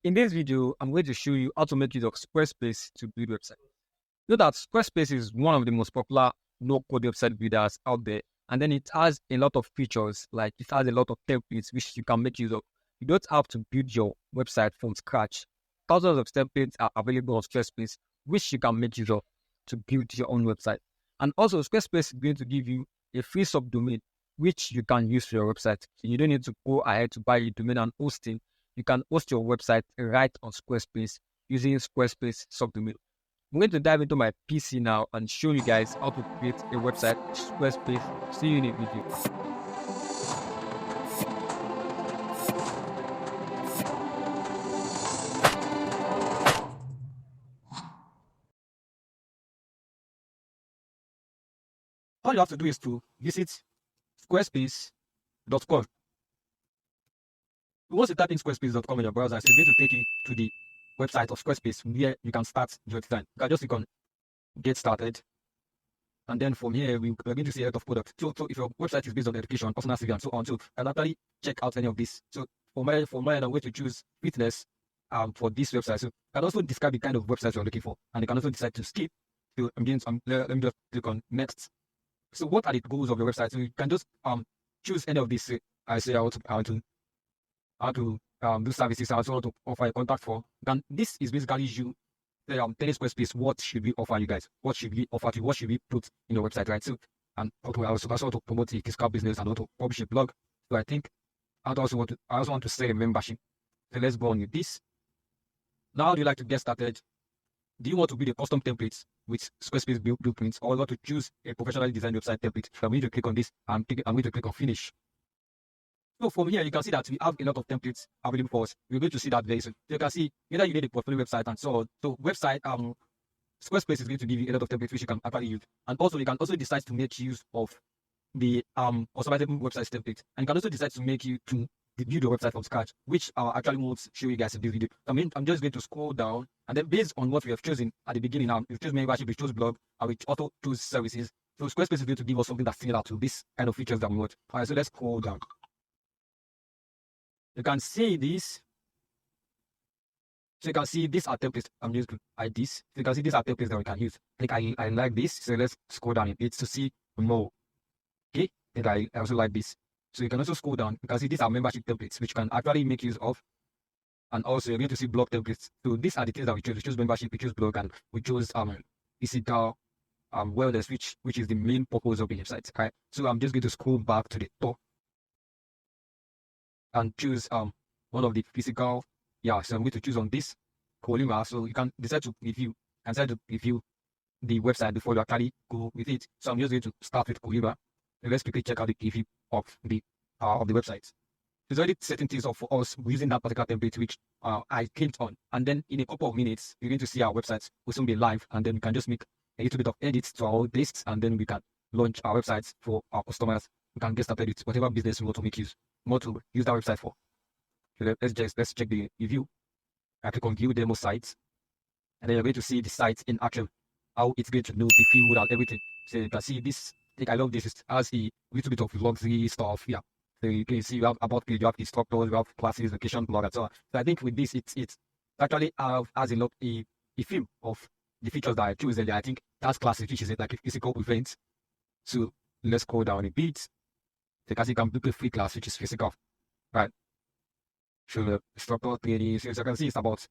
In this video, I'm going to show you how to make use of Squarespace to build websites. Know that Squarespace is one of the most popular no-code website builders out there, and then it has a lot of features, like it has a lot of templates which you can make use of. You don't have to build your website from scratch. Thousands of templates are available on Squarespace, which you can make use of to build your own website. And also, Squarespace is going to give you a free subdomain which you can use for your website. So you don't need to go ahead to buy a domain and hosting. You can host your website right on Squarespace using Squarespace subdomain. I'm going to dive into my PC now and show you guys how to create a website with Squarespace. See you in a video. All you have to do is to visit squarespace.com. Once you type in squarespace.com in your browser, it's going to take you to the website of Squarespace where you can start your design. You can just click on get started. And then from here, we're going to see a lot of products. So if your website is based on education, personal CV, and so on, so I'll actually check out any of this. So for mine, I'm going to choose fitness for this website. So you can also describe the kind of website you're looking for. And you can also decide to skip. So let me just click on next. So what are the goals of your website? So you can just choose any of these. I say how to do services. I also want to offer a contact for. Then this is basically you telling Squarespace what should we offer you guys, what should we offer to you, what should we put in your website, right? So and I also want to promote a physical business and also publish a blog. So I think I also want to sell a membership. So let's go on with this. Now, how do you like to get started? Do you want to build a custom templates with Squarespace blueprints, or want to choose a professionally designed website template? So I'm going to click on this. I'm going to click on finish. So from here, you can see that we have a lot of templates available for us. We're going to see that very soon. So you can see either you need a portfolio website and so on. So website, Squarespace is going to give you a lot of templates which you can actually use. And also you can also decide to make use of the customizable website template. And you can also decide to make you to build your website from scratch, which I actually won't show you guys in this video. I'm just going to scroll down, and then based on what we have chosen at the beginning, we choose membership, we choose blog, and we also choose services. So Squarespace is going to give us something that's similar to this kind of features that we want. All right, so let's scroll down. You can see this. So you can see these are templates. I'm just going to hide this. So you can see these are templates that we can use. Like I like this. So let's scroll down a bit to see more. Okay. And I also like this. So you can also scroll down. You can see these are membership templates, which you can actually make use of. And also you're going to see blog templates. So these are the things that we choose. We choose membership, we choose blog, and we choose physical wellness, which is the main purpose of the website. Right. So I'm just going to scroll back to the top and choose one of the physical. So I'm going to choose on this column. So you can decide to review the website before you actually go with it. So I'm just going to start with Colima. Let's quickly check out the review of the website. There's already certain things for us using that particular template which I clicked on, and then in a couple of minutes you're going to see our website will soon be live, and then we can just make a little bit of edits to our lists, and then we can launch our websites for our customers. We can get started with whatever business we want to use that website for. So let's check the review. I click on view demo sites, and then you're going to see the site in action, how it's going to know the field and everything. So you can see this. I love this. It has a little bit of luxury stuff. Yeah. So you can see you have about page, you have instructors, you have classes, location, blog, and so on. So I think with this, it's actually has a feel of the features that I choose. And I think that's classes, which is like a physical event. So let's go down a bit. So you can book a free class, which is physical, right? So the instructor training. So you can see it's about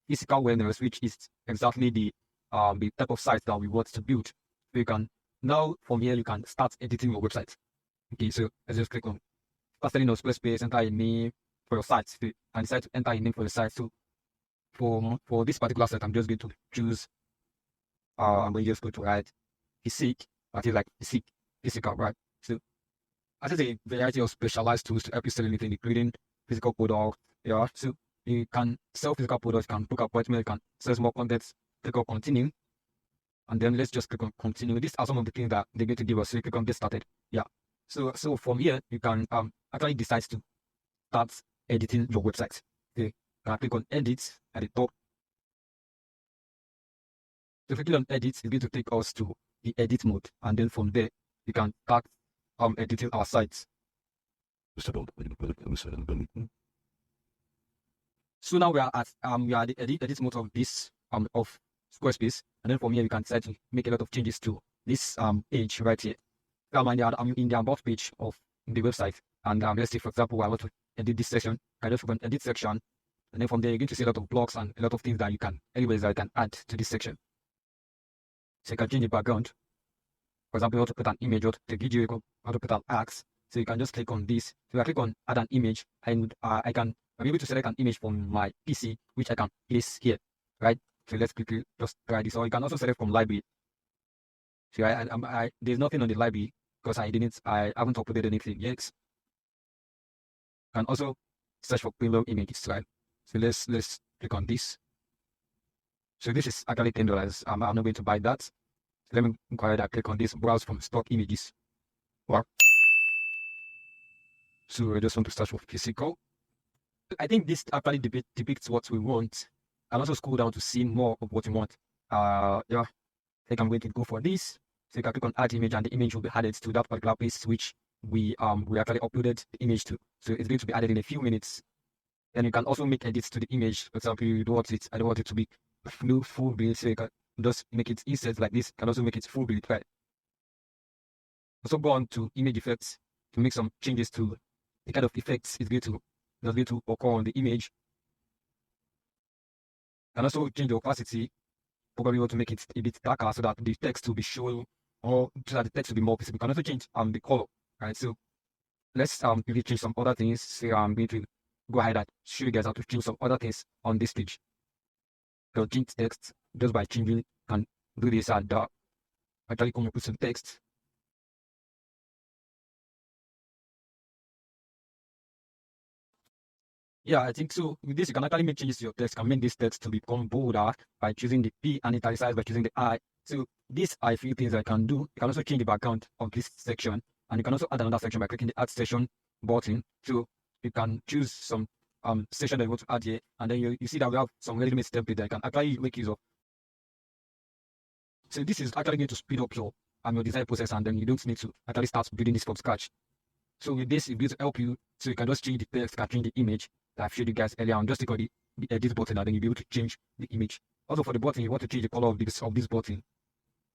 physical wellness, which is exactly the type of site that we want to build. So you can now from here you can start editing your website. Okay, so let's just click on start setting on Squarespace, enter a name for your site, and decide to enter a name for the site. So for this particular site, I'm just going to choose I'm going to just go to write physique, that is like physical, right? So as a variety of specialized tools to help you sell anything, including physical products. Yeah, so you can sell physical products, you can book appointments, you can sell more content, click on continue. And then let's just click on continue. These are some of the things that they're going to give us. So you click on get started. Yeah. So from here, you can actually decide to start editing your website. Okay. You can click on edit at the top. So clicking on edit is going to take us to the edit mode. And then from there, you can start editing our sites. So now we are at the edit mode of this of Squarespace, and then from here you can decide to make a lot of changes to this page right here. I'm in the about page of the website, and let's say for example I want to edit this section. I just open edit section, and then from there you're going to see a lot of blocks and a lot of things that you can add to this section. So you can change the background. For example, you want to put an image or the video, you want to put an axe. So you can just click on this. So if I click on add an image, and I'm able to select an image from my PC, which I can place here, right? So let's quickly just try this. Or you can also select from library. So there's nothing on the library because I haven't uploaded anything yet. And also search for premium images, right? So let's click on this. So this is actually $10. I'm not going to buy that. So let me go ahead and click on this, browse from stock images. Wow. So I just want to search for physical. I think this actually depicts what we want, and also scroll down to see more of what you want. Yeah, I think I'm going to go for this. So you can click on add image, and the image will be added to that particular place which we actually uploaded the image to. So it's going to be added in a few minutes. And you can also make edits to the image. For example, I don't want it to be full build, so you can just make it inset like this. You can also make it full build, right? Also go on to image effects to make some changes to the kind of effects it's going to occur on the image. And also change the opacity. Probably want to make it a bit darker so that the text will be shown, or so that the text will be more visible. You can also change the color, right? So let's maybe change some other things. So I'm going to go ahead and show you guys how to change some other things on this page. So change text just by changing, and do this and actually come up with some text. Yeah, I think so. With this, you can actually make changes to your text. You can make this text to become bolder by choosing the P, and italicize by choosing the I. So these are a few things I can do. You can also change the background of this section, and you can also add another section by clicking the add section button. So you can choose some section that you want to add here, and then you see that we have some ready-made template that you can actually make use of. So this is actually going to speed up your design process, and then you don't need to actually start building this from scratch. So with this, it's going to help you. So you can just change the text, can change the image that I've showed you guys earlier on. Just click on the edit button, and then you'll be able to change the image. Also for the button, you want to change the color of this button.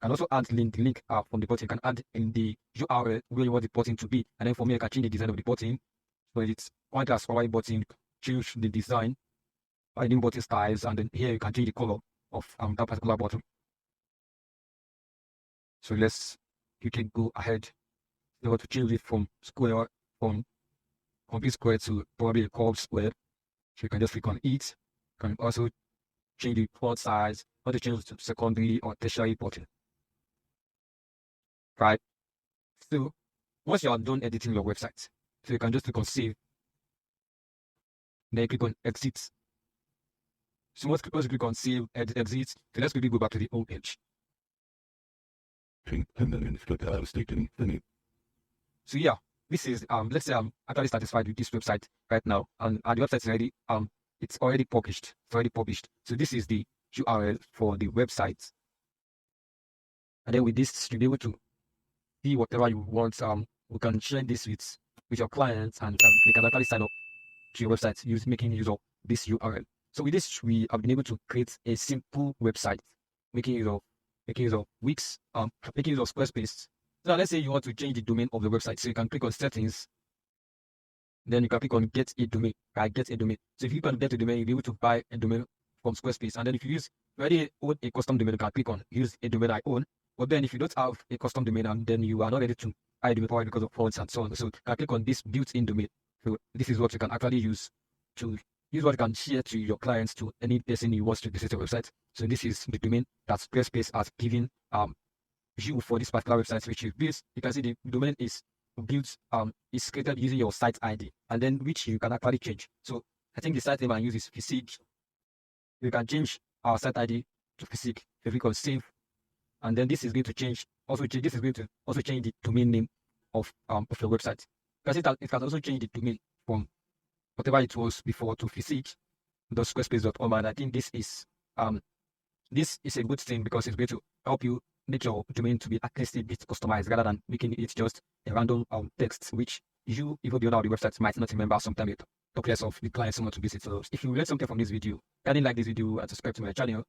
And also add the link from the button. You can add in the URL where you want the button to be. And then for me, I can change the design of the button. So it's point as white button, choose the design, adding button styles, and then here you can change the color of that particular button. So let's quickly go ahead. You want to change it from square, from complete square to probably a curved square. So you can just click on it. You can also change the font size, or to change to secondary or tertiary button. Right. So once you are done editing your website, so you can just click on save. Then click on exit. So once you click on save, exit, so let's quickly go back to the home page. So yeah, this is let's say I'm actually satisfied with this website right now, and the website is already it's already published. So this is the URL for the website, and then with this you'll be able to see whatever you want. We can share this with your clients, and they can actually sign up to your website making use of this URL. So with this, we have been able to create a simple website, making use of Wix, making use of Squarespace. So now let's say you want to change the domain of the website. So you can click on settings. Then you can click on get a domain. Right, get a domain. So if you can get a domain, you'll be able to buy a domain from Squarespace. And then if you already own a custom domain, you can click on use a domain I own. But then if you don't have a custom domain, and then you are not ready to buy a domain because of fonts and so on. So you can click on this built-in domain. So this is what you can actually use what you can share to your clients, to any person who wants to visit your website. So this is the domain that Squarespace has given you for this particular website which you built. You can see the domain is built is created using your site ID, and then which you can actually change. So I think the site name I use is physique. You can change our site ID to physique. If we click save, and then this is going to change. This is going to also change the domain name of your website. You can see that it can also change the domain from whatever it was before to physique.squarespace.com. And I think this is a good thing because it's going to help you make your domain to be at least a bit customized rather than making it just a random text which you, even the owner of the website, might not remember sometime later. talk less of the client someone to visit. So if you learned something from this video, kindly like this video and subscribe to my channel